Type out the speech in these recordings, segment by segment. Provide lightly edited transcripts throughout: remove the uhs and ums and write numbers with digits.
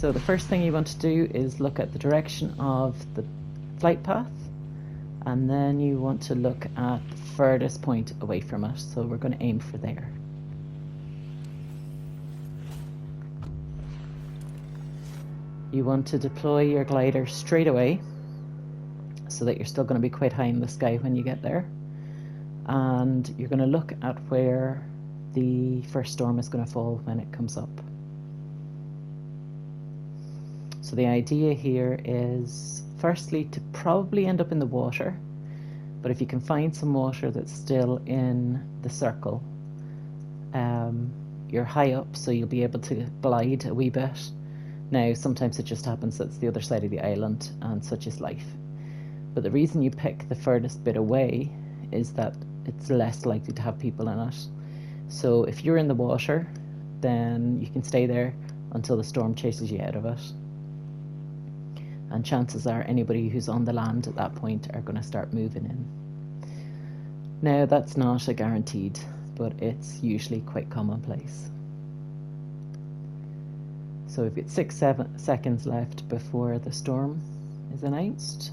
So the first thing you want to do is look at the direction of the flight path, and then you want to look at the furthest point away from it. So we're going to aim for there. You want to deploy your glider straight away so that you're still going to be quite high in the sky when you get there. And you're going to look at where the first storm is going to fall when it comes up. So the idea here is firstly to probably end up in the water, but if you can find some water that's still in the circle, you're high up, so you'll be able to glide a wee bit. Now sometimes it just happens that's the other side of the island, and such is life. But the reason you pick the furthest bit away is that it's less likely to have people in it. So if you're in the water, then you can stay there until the storm chases you out of it. And chances are anybody who's on the land at that point are going to start moving in. Now that's not a guaranteed, but it's usually quite commonplace. So we've got 6-7 seconds left before the storm is announced.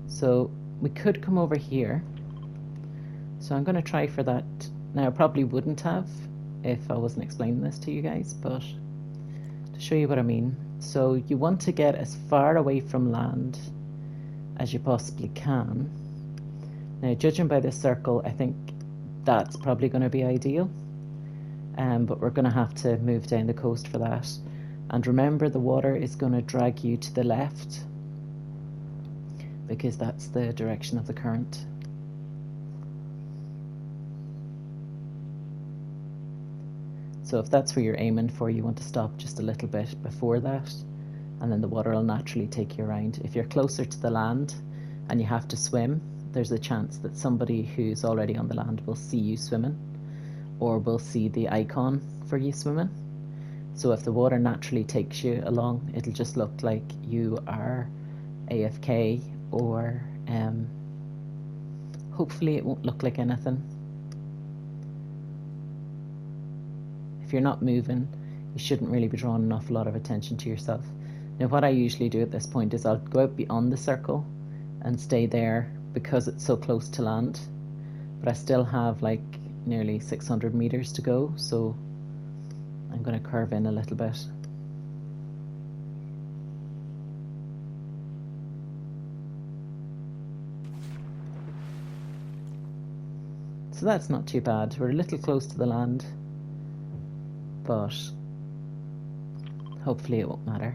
So we could come over here. So I'm going to try for that. Now I probably wouldn't have if I wasn't explaining this to you guys, but to show you what I mean. So you want to get as far away from land as you possibly can. Now judging by this circle, I think that's probably going to be ideal. But we're going to have to move down the coast for that. And remember, the water is going to drag you to the left because that's the direction of the current. So if that's where you're aiming for, you want to stop just a little bit before that, and then the water will naturally take you around. If you're closer to the land and you have to swim, there's a chance that somebody who's already on the land will see you swimming, or will see the icon for you swimming. So if the water naturally takes you along, it'll just look like you are AFK, or hopefully it won't look like anything. If you're not moving, you shouldn't really be drawing an awful lot of attention to yourself. Now what I usually do at this point is I'll go out beyond the circle and stay there because it's so close to land, but I still have like nearly 600 meters to go, so I'm going to curve in a little bit. So that's not too bad. We're a little close to the land, but hopefully it won't matter.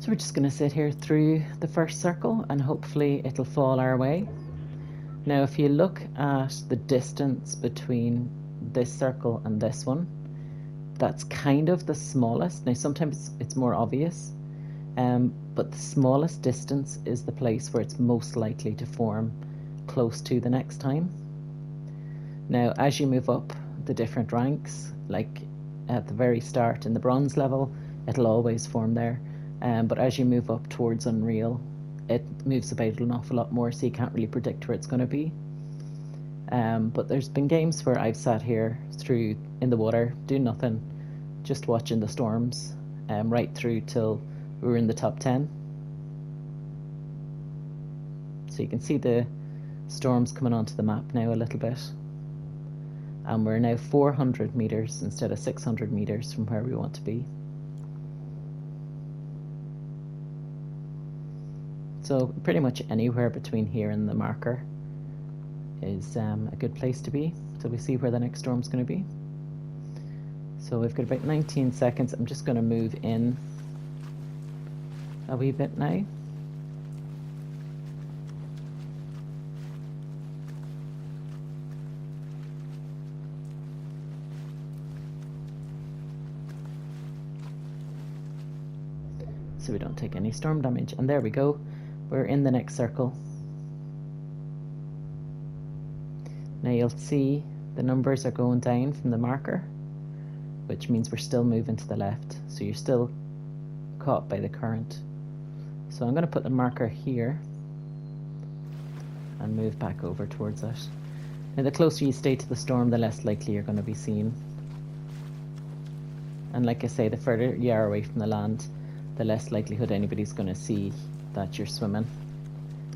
So we're just going to sit here through the first circle and hopefully it'll fall our way. Now if you look at the distance between this circle and this one, that's kind of the smallest. Now sometimes it's more obvious, but the smallest distance is the place where it's most likely to form close to the next time. Now as you move up the different ranks, like at the very start in the bronze level, it'll always form there, but as you move up towards Unreal, it moves about an awful lot more, so you can't really predict where it's going to be. But there's been games where I've sat here through in the water, doing nothing, just watching the storms, right through till we were in the top 10. So you can see the storms coming onto the map now a little bit. And we're now 400 meters instead of 600 meters from where we want to be. So pretty much anywhere between here and the marker is a good place to be till we see where the next storm's going to be. So we've got about 19 seconds. I'm just going to move in a wee bit now. So we don't take any storm damage. And there we go. We're in the next circle. Now you'll see the numbers are going down from the marker, which means we're still moving to the left. So you're still caught by the current. So I'm going to put the marker here and move back over towards it. Now, the closer you stay to the storm, the less likely you're going to be seen. And like I say, the further you are away from the land, the less likelihood anybody's going to see that you're swimming,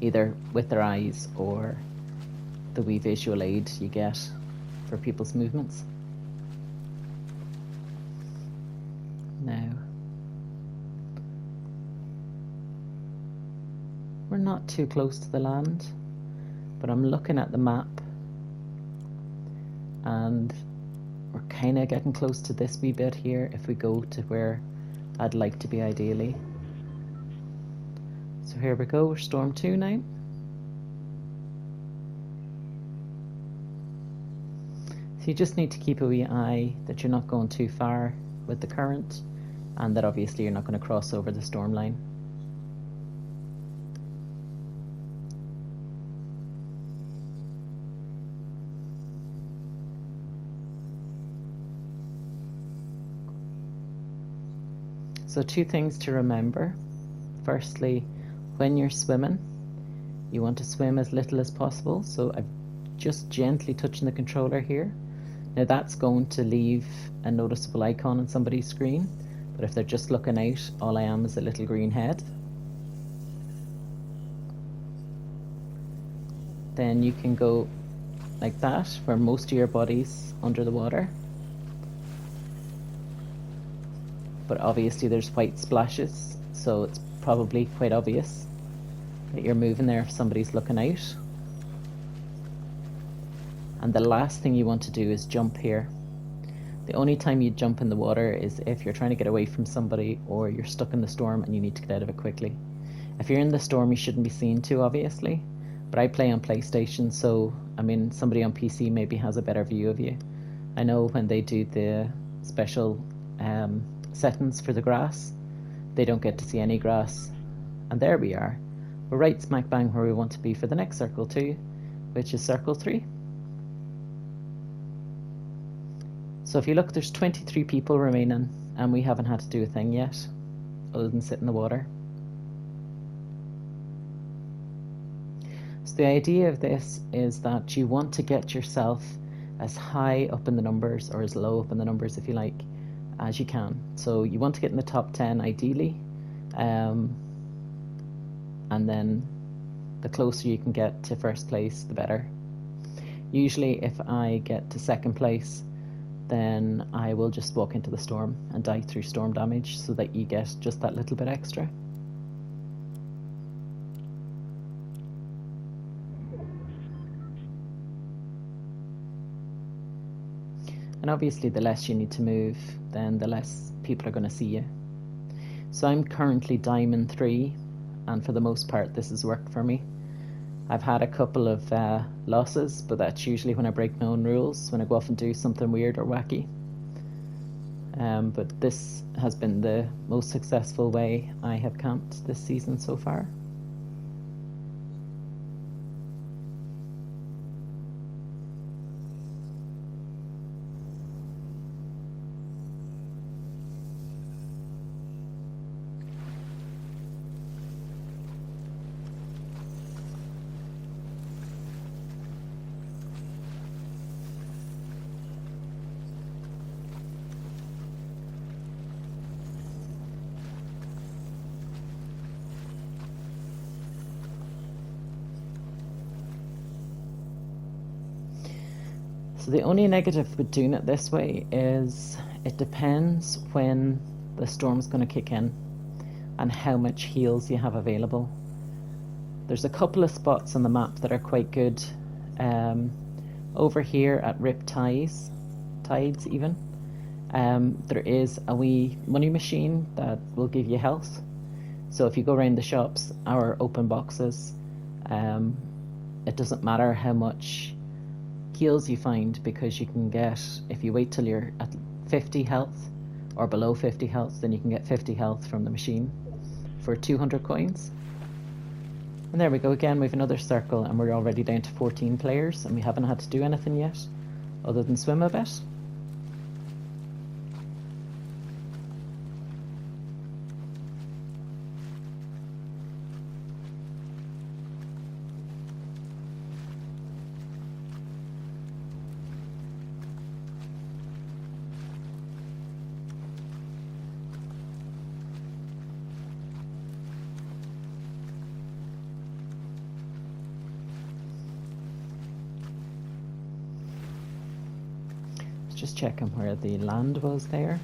either with their eyes or the wee visual aid you get for people's movements. Now, we're not too close to the land, but I'm looking at the map and we're kind of getting close to this wee bit here if we go to where I'd like to be ideally. So here we go, we're storm 2 now. So you just need to keep a wee eye that you're not going too far with the current and that obviously you're not going to cross over the storm line. So 2 things to remember. Firstly, when you're swimming, you want to swim as little as possible. So I'm just gently touching the controller here. Now that's going to leave a noticeable icon on somebody's screen, but if they're just looking out, all I am is a little green head. Then you can go like that, where most of your body's under the water. But obviously there's white splashes, so it's probably quite obvious that you're moving there if somebody's looking out. And the last thing you want to do is jump here. The only time you jump in the water is if you're trying to get away from somebody or you're stuck in the storm and you need to get out of it quickly. If you're in the storm, you shouldn't be seen to, obviously. But I play on PlayStation, so I mean, somebody on PC maybe has a better view of you. I know when they do the special settings for the grass, they don't get to see any grass. And there we are. We're right smack bang where we want to be for the next circle 2, which is circle 3. So if you look, there's 23 people remaining and we haven't had to do a thing yet other than sit in the water. So the idea of this is that you want to get yourself as high up in the numbers, or as low up in the numbers if you like, as you can. So you want to get in the top 10 ideally, and then the closer you can get to first place, the better. Usually if I get to second place, then I will just walk into the storm and die through storm damage so that you get just that little bit extra. And obviously the less you need to move, then the less people are going to see you. So I'm currently Diamond 3, and for the most part this has worked for me. I've had a couple of losses, but that's usually when I break my own rules, when I go off and do something weird or wacky. But this has been the most successful way I have camped this season so far. So the only negative with doing it this way is it depends when the storm's going to kick in and how much heals you have available. There's a couple of spots on the map that are quite good. Over here at Rip Tides even, there is a wee money machine that will give you health. So if you go around the shops, our open boxes, it doesn't matter how much heals you find, because you can get, if you wait till you're at 50 health or below 50 health, then you can get 50 health from the machine for 200 coins. And there we go again, we have another circle and we're already down to 14 players and we haven't had to do anything yet other than swim a bit. Just checking where the land was there.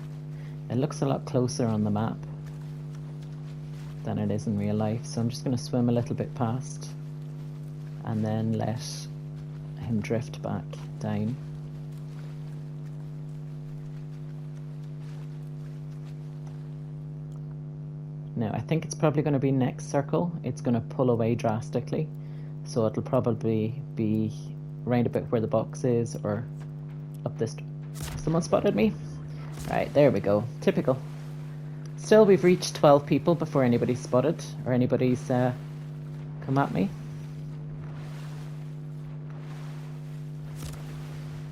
It looks a lot closer on the map than it is in real life, so I'm just going to swim a little bit past and then let him drift back down. Now I think it's probably going to be next circle. It's going to pull away drastically, so it'll probably be round about where the box is or up this. Someone spotted me. Right, there we go. Typical. Still, we've reached 12 people before anybody's spotted or anybody's come at me.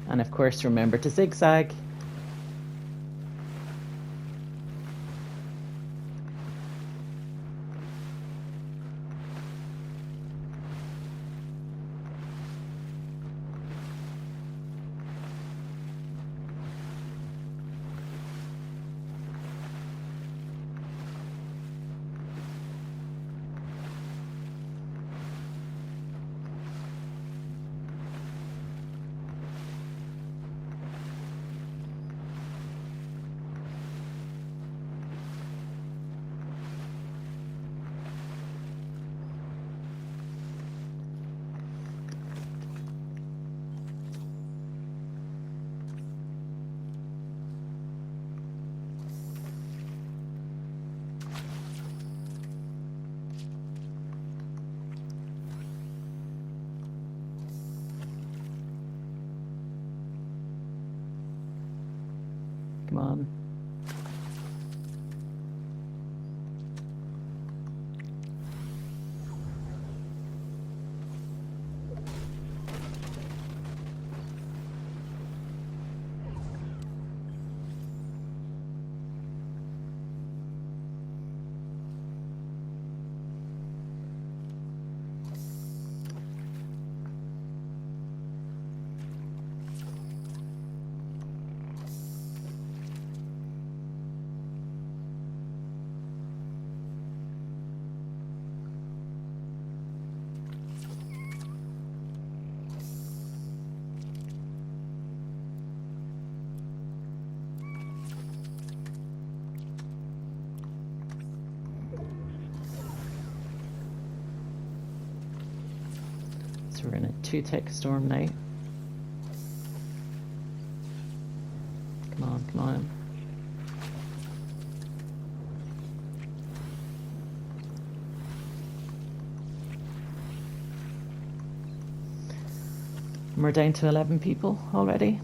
And of course, remember to zigzag. Come on. So we're in a 2-tick storm now. Come on, come on. And we're down to 11 people already.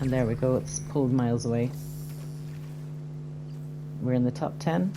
And there we go, it's pulled miles away. We're in the top 10.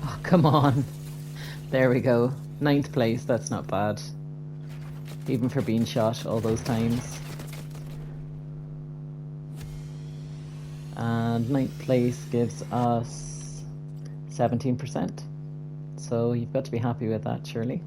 Oh, come on. There we go. 9th place, that's not bad. Even for being shot all those times. And 9th place gives us 17%. So you've got to be happy with that, surely.